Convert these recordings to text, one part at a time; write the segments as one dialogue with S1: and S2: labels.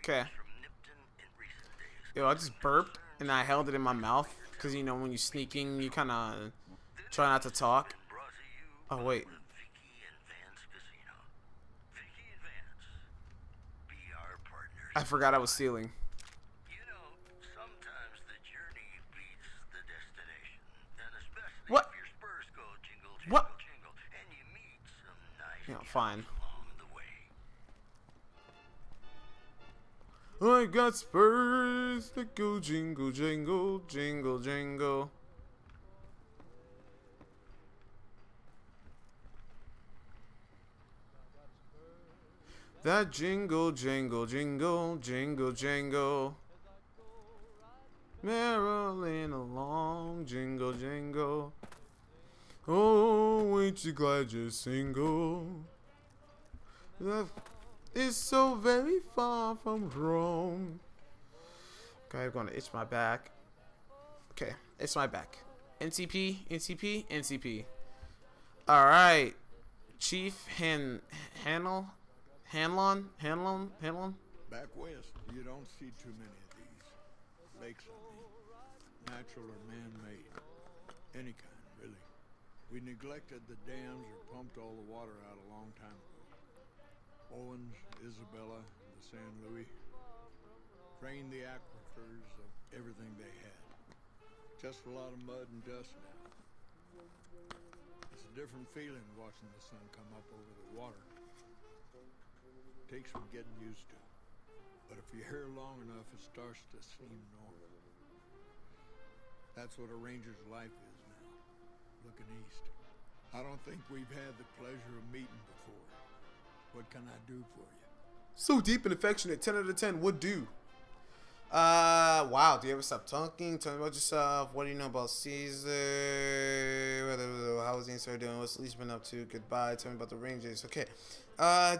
S1: Okay. Yo, I just burped and I held it in my mouth because you know when you're sneaking, you kind of try not to talk. Oh wait. I forgot I was stealing. What? What? Yeah, fine. I got spurs that go jingle, jingle, jingle, jingle. That jingle, jingle, jingle, jingle, jingle. Merrily along, jingle, jingle. Oh, ain't you glad you're single? That is so very far from Rome. Okay, I'm gonna itch my back. Okay, itch my back. NCP, NCP, NCP. Alright. Chief Hanlon?
S2: Back west, you don't see too many of these. Lakes, I mean. Natural or man-made. Any kind, really. We neglected the dams or pumped all the water out a long time ago. Owens, Isabella, the San Luis. Drained the aquifers of everything they had. Just a lot of mud and dust now. It's a different feeling watching the sun come up over the water. Takes some getting used to. But if you're here long enough, it starts to seem normal. That's what a ranger's life is now, looking east. I don't think we've had the pleasure of meeting before. What can I do for you?
S1: So deep and affectionate, 10 out of 10 would do. Wow, do you ever stop talking? Tell me about yourself. What do you know about Caesar? How was the insert doing? What's Lee's been up to? Goodbye. Tell me about the Rangers. Okay. Tell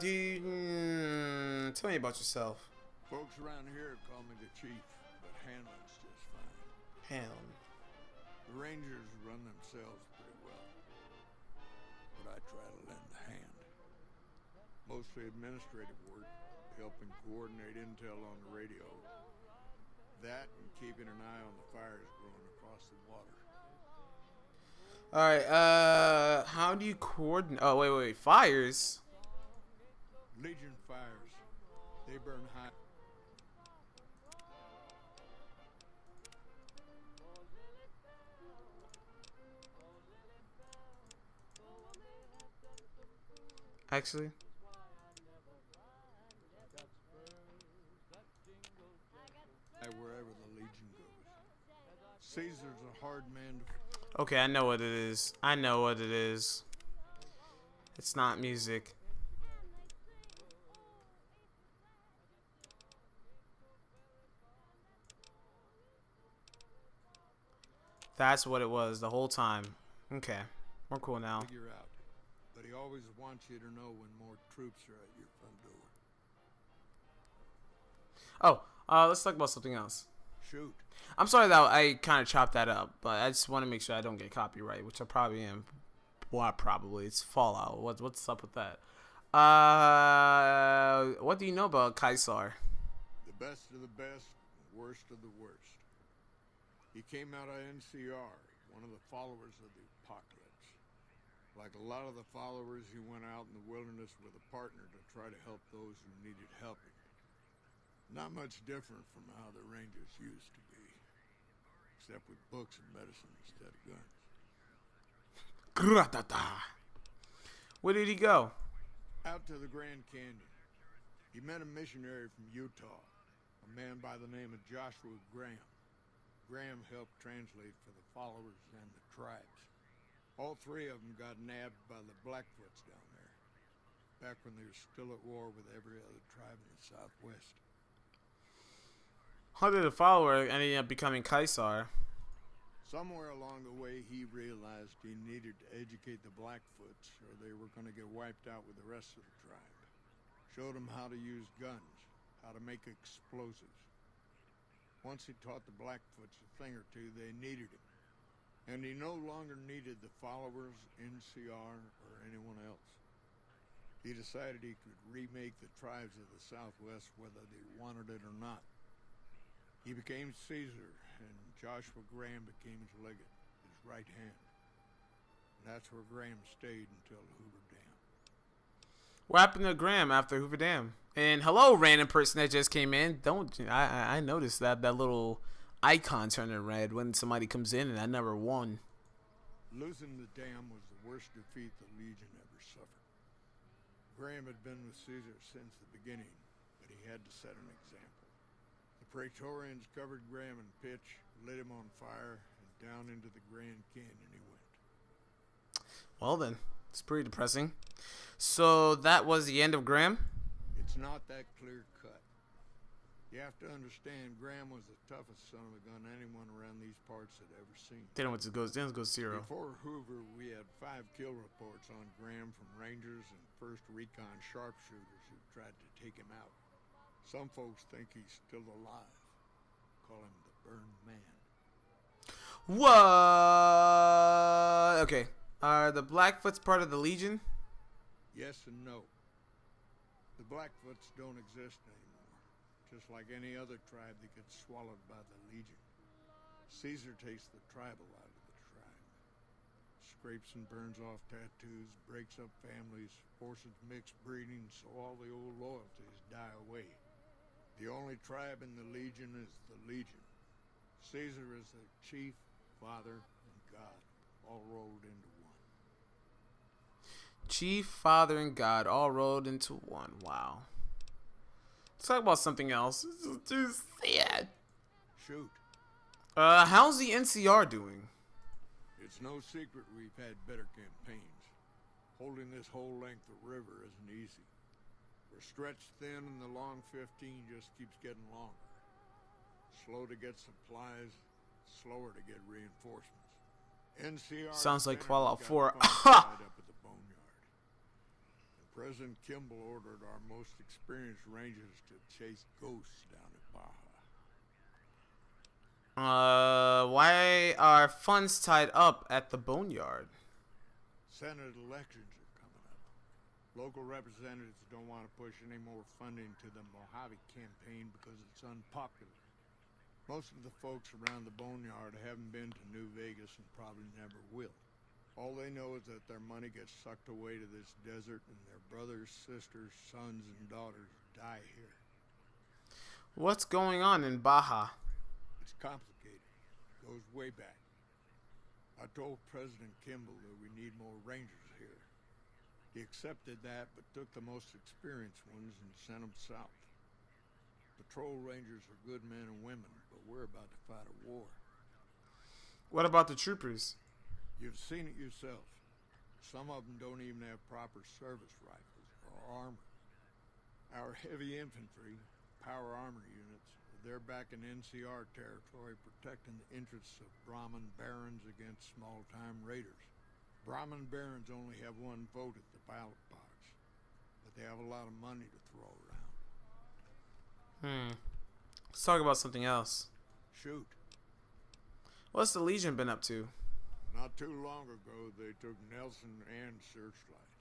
S1: me about yourself.
S2: Folks around here call me the chief, but Hanlon's just fine.
S1: Hanlon.
S2: The Rangers run themselves pretty well, but I try to lend a hand. Mostly administrative work, helping coordinate intel on the radio. That and keeping an eye on the fires growing across the water.
S1: Alright, how do you coordinate? Oh, wait, fires?
S2: Legion fires. They burn high.
S1: Actually?
S2: Wherever the Legion goes. Caesar's a hard man to...
S1: Okay, I know what it is. It's not music. That's what it was the whole time. Okay, we're cool now.
S2: Figure out. But he always wants you to know when more troops are at your front door.
S1: Oh, let's talk about something else.
S2: Shoot.
S1: I'm sorry that I kind of chopped that up, but I just want to make sure I don't get copyright, which I probably am. Well, probably. It's Fallout. What's up with that? What do you know about Caesar?
S2: The best of the best, worst of the worst. He came out of NCR, one of the followers of the apocalypse. Like a lot of the followers, he went out in the wilderness with a partner to try to help those who needed helping. Not much different from how the Rangers used to be. Except with books and medicine instead of guns.
S1: Gratata. Where did he go?
S2: Out to the Grand Canyon. He met a missionary from Utah, a man by the name of Joshua Graham. Graham helped translate for the followers and the tribes. All three of them got nabbed by the Blackfoots down there, back when they were still at war with every other tribe in the Southwest.
S1: How did a follower end up becoming Caesar?
S2: Somewhere along the way, he realized he needed to educate the Blackfoots, or they were going to get wiped out with the rest of the tribe. Showed them how to use guns, how to make explosives. Once he taught the Blackfoots a thing or two, they needed him. And he no longer needed the followers, NCR, or anyone else. He decided he could remake the tribes of the Southwest whether they wanted it or not. He became Caesar, and Joshua Graham became his legate, his right hand. And that's where Graham stayed until the Hoover Dam.
S1: What happened to Graham after Hoover Dam? And hello, random person that just came in. I noticed that little icon turning red when somebody comes in, and I never won.
S2: Losing the dam was the worst defeat the Legion ever suffered. Graham had been with Caesar since the beginning, but he had to set an example. The Praetorians covered Graham in pitch, lit him on fire, and down into the Grand Canyon he went.
S1: Well then, it's pretty depressing. So that was the end of Graham?
S2: It's not that clear cut. You have to understand, Graham was the toughest son of a gun anyone around these parts had ever seen.
S1: Then it goes 0.
S2: Before Hoover, we had 5 kill reports on Graham from Rangers and 1st Recon sharpshooters who tried to take him out. Some folks think he's still alive. Call him the Burned Man.
S1: What? Okay. Are the Blackfoots part of the Legion?
S2: Yes and no. The Blackfoots don't exist anymore. Just like any other tribe that gets swallowed by the Legion. Caesar takes the tribal out of the tribe. Scrapes and burns off tattoos, breaks up families, forces mixed breeding so all the old loyalties die away. The only tribe in the Legion is the Legion. Caesar is the chief, father, and God, all rolled into one.
S1: Chief, father, and God all rolled into one. Wow. Let's talk about something else. This is too sad.
S2: Shoot.
S1: How's the NCR doing?
S2: It's no secret we've had better campaigns. Holding this whole length of river isn't easy. We're stretched thin and the long 15 just keeps getting longer. Slow to get supplies, slower to get reinforcements. NCR
S1: sounds like Fallout 4.
S2: up at the boneyard. And President Kimball ordered our most experienced rangers to chase ghosts down at Baja.
S1: Why are funds tied up at the boneyard?
S2: Senate elections are coming up. Local representatives don't want to push any more funding to the Mojave campaign because it's unpopular. Most of the folks around the boneyard haven't been to New Vegas and probably never will. All they know is that their money gets sucked away to this desert and their brothers, sisters, sons, and daughters die here.
S1: What's going on in Baja?
S2: It's complicated. It goes way back. I told President Kimball that we need more rangers here. He accepted that, but took the most experienced ones and sent them south. Patrol rangers are good men and women, but we're about to fight a war.
S1: What about the troopers?
S2: You've seen it yourself. Some of them don't even have proper service rifles or armor. Our heavy infantry, power armor units, they're back in NCR territory protecting the interests of Brahmin barons against small-time raiders. Brahmin barons only have one vote at the ballot box, but they have a lot of money to throw around.
S1: Let's talk about something else.
S2: Shoot.
S1: What's the Legion been up to?
S2: Not too long ago, they took Nelson and Searchlight.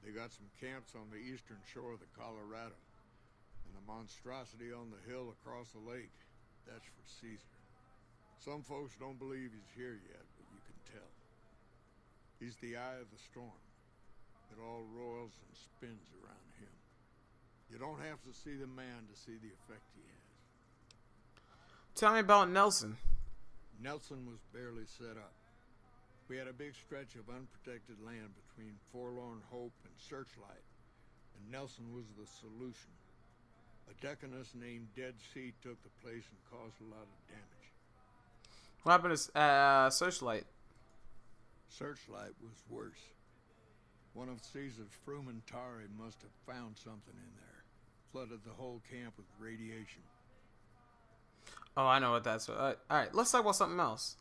S2: They got some camps on the eastern shore of the Colorado. And the monstrosity on the hill across the lake, that's for Caesar. Some folks don't believe he's here yet, but you can tell. He's the eye of the storm. It all roils and spins around him. You don't have to see the man to see the effect he has.
S1: Tell me about Nelson.
S2: Nelson was barely set up. We had a big stretch of unprotected land between Forlorn Hope and Searchlight, and Nelson was the solution. A deaconess named Dead Sea took the place and caused a lot of damage.
S1: What happened to Searchlight?
S2: Searchlight was worse. One of Caesar's Frumentari must have found something in there. Flooded the whole camp with radiation.
S1: Oh, I know what that's. Alright, let's talk about something else.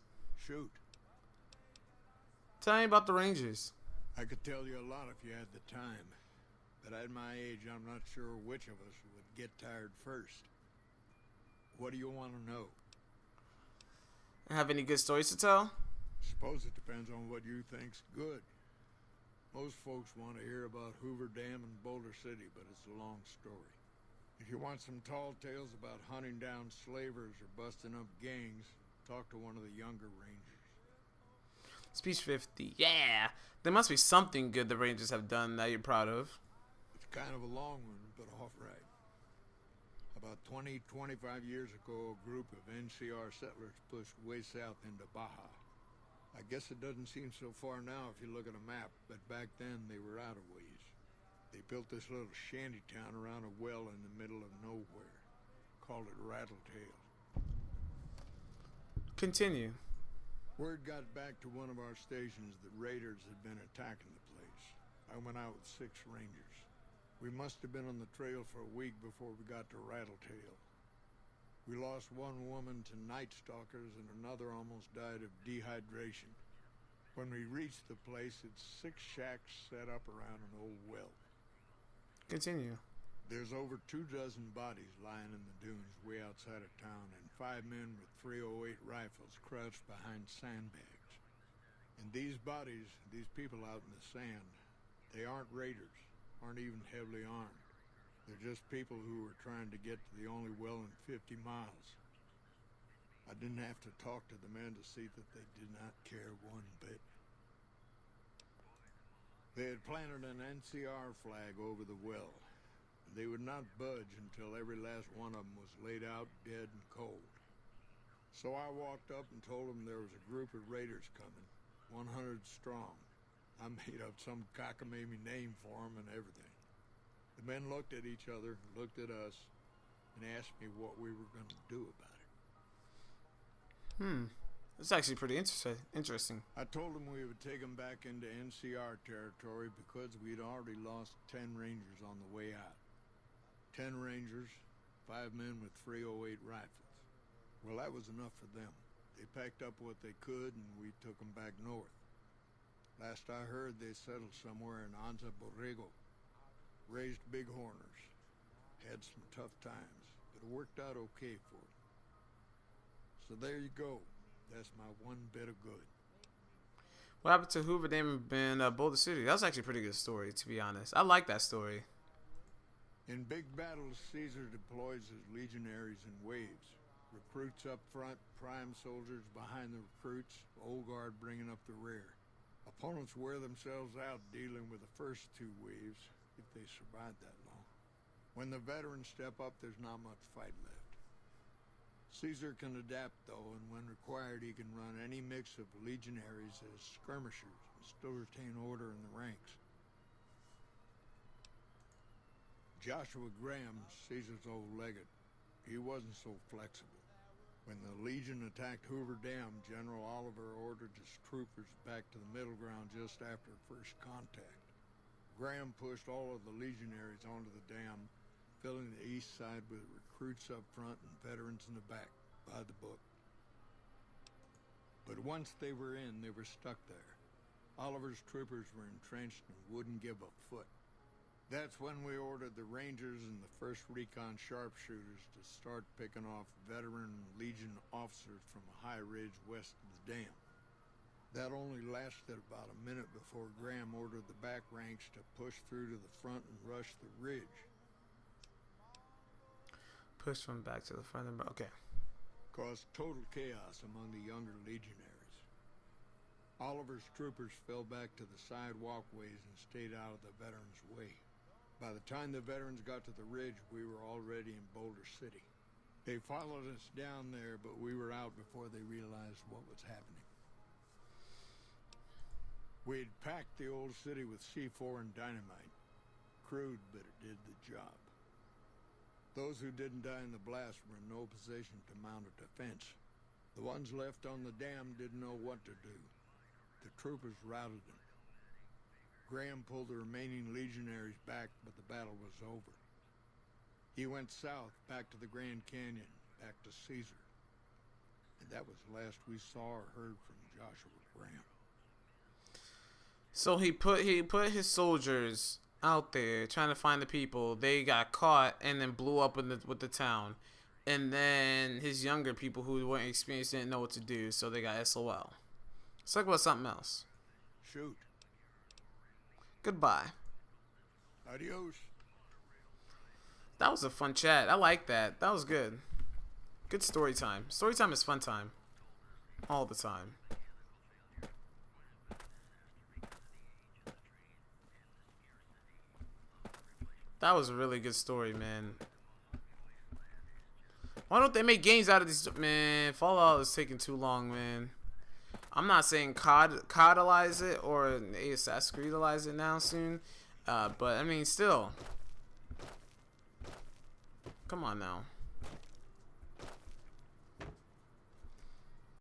S2: Shoot.
S1: Tell me about the Rangers.
S2: I could tell you a lot if you had the time. But at my age, I'm not sure which of us would get tired first. What do you want to know?
S1: Have any good stories to tell?
S2: Suppose it depends on what you think's good. Most folks want to hear about Hoover Dam and Boulder City, but it's a long story. If you want some tall tales about hunting down slavers or busting up gangs, talk to one of the younger rangers.
S1: Speech 50. Yeah! There must be something good the Rangers have done that you're proud of.
S2: It's kind of a long one, but off right. About 25 years ago, a group of NCR settlers pushed way south into Baja. I guess it doesn't seem so far now if you look at a map, but back then they were out of ways. They built this little shanty town around a well in the middle of nowhere. Called it Rattletail.
S1: Continue.
S2: Word got back to one of our stations that raiders had been attacking the place. I went out with 6 rangers. We must have been on the trail for a week before we got to Rattletail. We lost one woman to night stalkers and another almost died of dehydration. When we reached the place, it's 6 shacks set up around an old well.
S1: Continue.
S2: There's over 24 bodies lying in the dunes way outside of town and 5 men with .308 rifles crouched behind sandbags. And these bodies, these people out in the sand, they aren't raiders, aren't even heavily armed. They're just people who were trying to get to the only well in 50 miles. I didn't have to talk to the men to see that they did not care one bit. They had planted an NCR flag over the well. They would not budge until every last one of them was laid out dead and cold. So I walked up and told them there was a group of raiders coming, 100 strong. I made up some cockamamie name for them and everything. The men looked at each other, looked at us, and asked me what we were going to do about it.
S1: It's actually pretty interesting.
S2: I told them we would take them back into NCR territory because we'd already lost 10 rangers on the way out. 10 rangers, 5 men with .308 rifles. Well, that was enough for them. They packed up what they could and we took them back north. Last I heard, they settled somewhere in Anza Borrego. Raised bighorners. Had some tough times, but it worked out okay for them. So there you go. That's my one bit of good.
S1: What happened to Hoover Dam and Boulder City? That was actually a pretty good story, to be honest. I like that story.
S2: In big battles, Caesar deploys his legionaries in waves. Recruits up front, prime soldiers behind the recruits, old guard bringing up the rear. Opponents wear themselves out dealing with the first 2 waves, if they survive that long. When the veterans step up, there's not much fight left. Caesar can adapt, though, and when required, he can run any mix of legionaries as skirmishers and still retain order in the ranks. Joshua Graham, Caesar's old legate, he wasn't so flexible. When the Legion attacked Hoover Dam, General Oliver ordered his troopers back to the middle ground just after first contact. Graham pushed all of the legionaries onto the dam, filling the east side with recruits up front and veterans in the back, by the book. But once they were in, they were stuck there. Oliver's troopers were entrenched and wouldn't give a foot. That's when we ordered the Rangers and the 1st Recon sharpshooters to start picking off veteran Legion officers from a high ridge west of the dam. That only lasted about a minute before Graham ordered the back ranks to push through to the front and rush the ridge.
S1: Push from back to the front and okay.
S2: Caused total chaos among the younger legionaries. Oliver's troopers fell back to the side walkways and stayed out of the veterans' way. By the time the veterans got to the ridge, we were already in Boulder City. They followed us down there, but we were out before they realized what was happening. We had packed the old city with C4 and dynamite. Crude, but it did the job. Those who didn't die in the blast were in no position to mount a defense. The ones left on the dam didn't know what to do. The troopers routed them. Graham pulled the remaining legionaries back, but the battle was over. He went south, back to the Grand Canyon, back to Caesar. And that was the last we saw or heard from Joshua Graham.
S1: So he put his soldiers out there trying to find the people. They got caught and then blew up with the town. And then his younger people who weren't experienced didn't know what to do, so they got SOL. Let's talk about something else.
S2: Shoot.
S1: Goodbye.
S2: Adios.
S1: That was a fun chat. I like that. That was good. Good story time. Story time is fun time. All the time. That was a really good story, man. Why don't they make games out of these? Man, Fallout is taking too long, man. I'm not saying CODalize it or Assassin's Creedalize it now soon. But, I mean, still. Come on now.